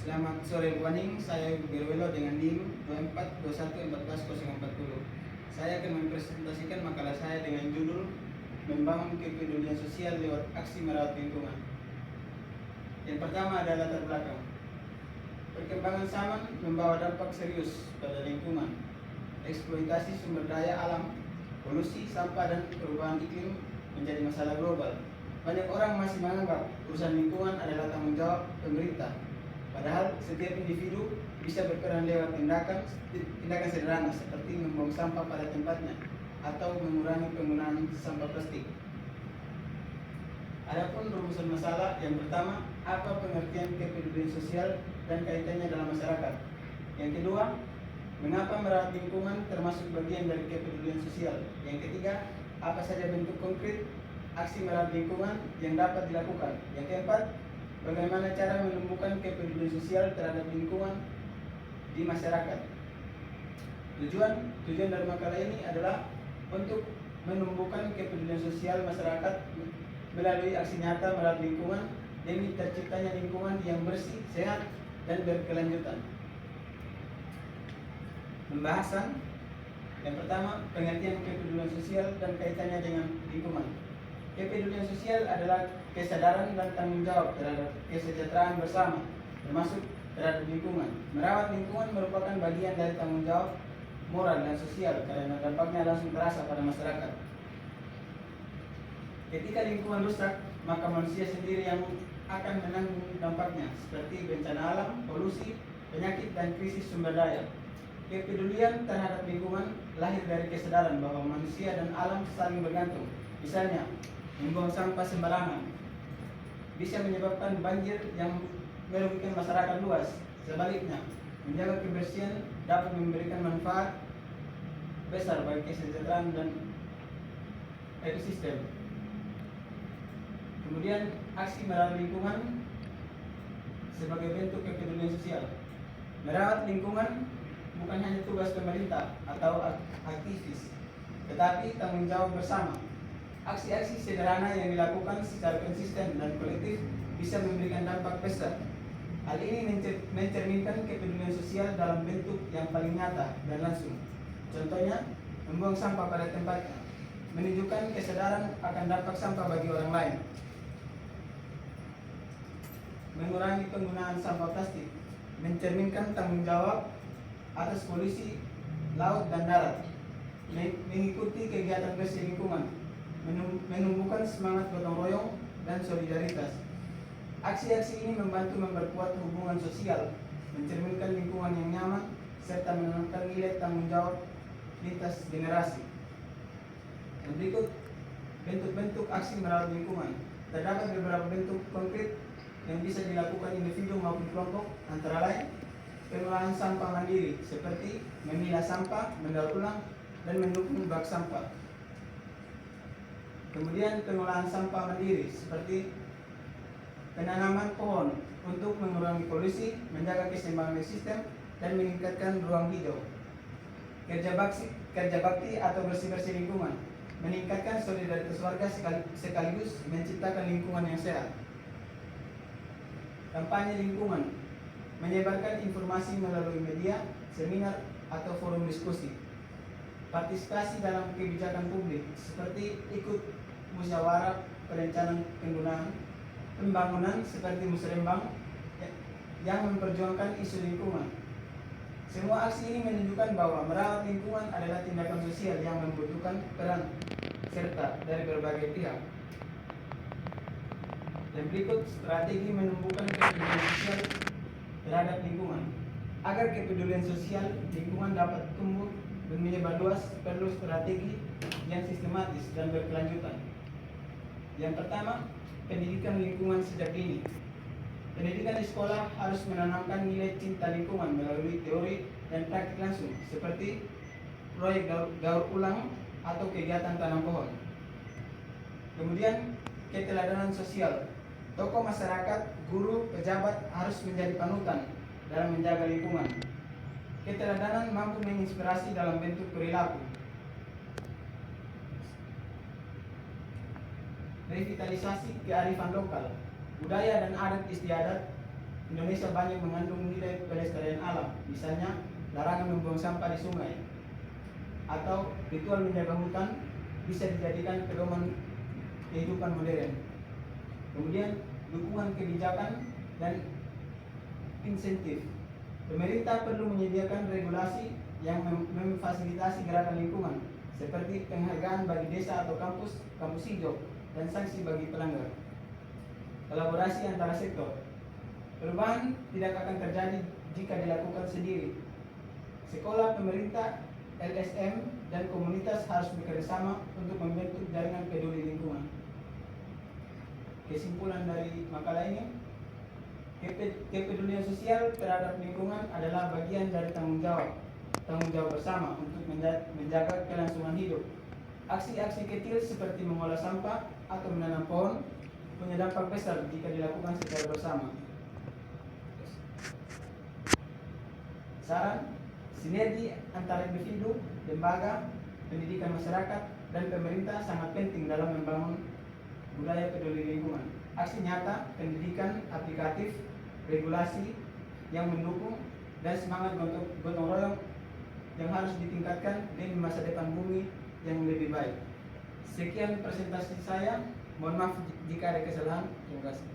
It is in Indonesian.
Selamat sore Bu Aning, saya Berwelo dengan NIM 24211440. Saya akan mempresentasikan makalah saya dengan judul Membangun Kepedulian Sosial lewat Aksi Merawat Lingkungan. Yang pertama adalah latar belakang. Perkembangan zaman membawa dampak serius pada lingkungan. Eksploitasi sumber daya alam, polusi, sampah, dan perubahan iklim menjadi masalah global. Banyak orang masih menganggap urusan lingkungan adalah tanggung jawab pemerintah. Padahal setiap individu bisa berperan lewat tindakan sederhana seperti membuang sampah pada tempatnya atau mengurangi penggunaan sampah plastik. Adapun rumusan masalah, yang pertama, apa pengertian kepedulian sosial dan kaitannya dalam masyarakat. Yang kedua, mengapa merawat lingkungan termasuk bagian dari kepedulian sosial. Yang ketiga, apa saja bentuk konkret aksi merawat lingkungan yang dapat dilakukan. Yang keempat, bagaimana cara menumbuhkan kepedulian sosial terhadap lingkungan di masyarakat. Tujuan dari makalah ini adalah untuk menumbuhkan kepedulian sosial masyarakat melalui aksi nyata merawat lingkungan demi terciptanya lingkungan yang bersih, sehat, dan berkelanjutan. Pembahasan yang pertama, pengertian kepedulian sosial dan kaitannya dengan lingkungan. Kepedulian sosial adalah kesadaran dan tanggung jawab terhadap kesejahteraan bersama, termasuk terhadap lingkungan. Merawat lingkungan merupakan bagian dari tanggung jawab moral dan sosial karena dampaknya langsung terasa pada masyarakat. Ketika lingkungan rusak, maka manusia sendiri yang akan menanggung dampaknya, seperti bencana alam, polusi, penyakit, dan krisis sumber daya. Kepedulian terhadap lingkungan lahir dari kesadaran bahwa manusia dan alam saling bergantung. Misalnya, membuang sampah sembarangan bisa menyebabkan banjir yang merugikan masyarakat luas. Sebaliknya, menjaga kebersihan dapat memberikan manfaat besar bagi kesejahteraan dan ekosistem. Kemudian, aksi merawat lingkungan sebagai bentuk kepedulian sosial. Merawat lingkungan bukan hanya tugas pemerintah atau aktivis, tetapi tanggung jawab bersama. Aksi-aksi sederhana yang dilakukan secara konsisten dan kolektif bisa memberikan dampak besar. Hal ini mencerminkan kepedulian sosial dalam bentuk yang paling nyata dan langsung. Contohnya, membuang sampah pada tempatnya, menunjukkan kesadaran akan dampak sampah bagi orang lain. Mengurangi penggunaan sampah plastik, mencerminkan tanggung jawab atas polusi laut dan darat. Mengikuti kegiatan bersih lingkungan, menumbuhkan semangat gotong royong dan solidaritas. Aksi-aksi ini membantu memperkuat hubungan sosial, mencerminkan lingkungan yang nyaman, serta menanamkan nilai tanggung jawab lintas generasi. Dan berikut bentuk-bentuk aksi merawat lingkungan. Terdapat beberapa bentuk konkret yang bisa dilakukan individu maupun kelompok, antara lain pengolahan sampah mandiri seperti memilah sampah, mendaur ulang, dan mendukung bak sampah. Kemudian pengolahan sampah mandiri seperti penanaman pohon untuk mengurangi polusi, menjaga keseimbangan ekosistem, dan meningkatkan ruang hijau. Kerja bakti atau bersih-bersih lingkungan, meningkatkan solidaritas warga sekaligus menciptakan lingkungan yang sehat. Kampanye lingkungan, menyebarkan informasi melalui media, seminar, atau forum diskusi. Partisipasi dalam kebijakan publik seperti ikut musyawarah perencanaan pembangunan seperti Musrembang yang memperjuangkan isu lingkungan. Semua aksi ini menunjukkan bahwa merawat lingkungan adalah tindakan sosial yang membutuhkan peran serta dari berbagai pihak. Dan berikut strategi menumbuhkan kepedulian sosial terhadap lingkungan. Agar kepedulian sosial lingkungan dapat tumbuh dan menyebar luas, perlu strategi yang sistematis dan berkelanjutan. Yang pertama, pendidikan lingkungan sejak dini. Pendidikan di sekolah harus menanamkan nilai cinta lingkungan melalui teori dan praktik langsung, seperti proyek daur ulang atau kegiatan tanam pohon. Kemudian, keteladanan sosial. Tokoh masyarakat, guru, pejabat harus menjadi panutan dalam menjaga lingkungan. Keteladanan mampu menginspirasi dalam bentuk perilaku. Revitalisasi kearifan lokal. Budaya dan adat istiadat Indonesia banyak mengandung nilai pelestarian alam, misalnya larangan membuang sampah di sungai, atau ritual menjaga hutan bisa dijadikan pedoman kehidupan modern. Kemudian dukungan kebijakan dan insentif. Pemerintah perlu menyediakan regulasi yang memfasilitasi gerakan lingkungan, seperti penghargaan bagi desa atau kampus hijau dan sanksi bagi pelanggar. Kolaborasi antara sektor. Perubahan tidak akan terjadi jika dilakukan sendiri. Sekolah, pemerintah, LSM, dan komunitas harus bekerjasama untuk membentuk jaringan peduli lingkungan. Kesimpulan dari makalah ini, kepedulian sosial terhadap lingkungan adalah bagian dari tanggung jawab bersama untuk menjaga kelangsungan hidup. Aksi-aksi kecil seperti mengolah sampah atau menanam pohon punya dampak besar jika dilakukan secara bersama. Saran, sinergi antara individu, lembaga, pendidikan masyarakat, dan pemerintah sangat penting dalam membangun budaya peduli lingkungan. Aksi nyata, pendidikan aplikatif, regulasi yang mendukung, dan semangat gotong royong yang harus ditingkatkan demi masa depan bumi yang lebih baik. Sekian presentasi saya. Mohon maaf jika ada kesalahan. Terima kasih.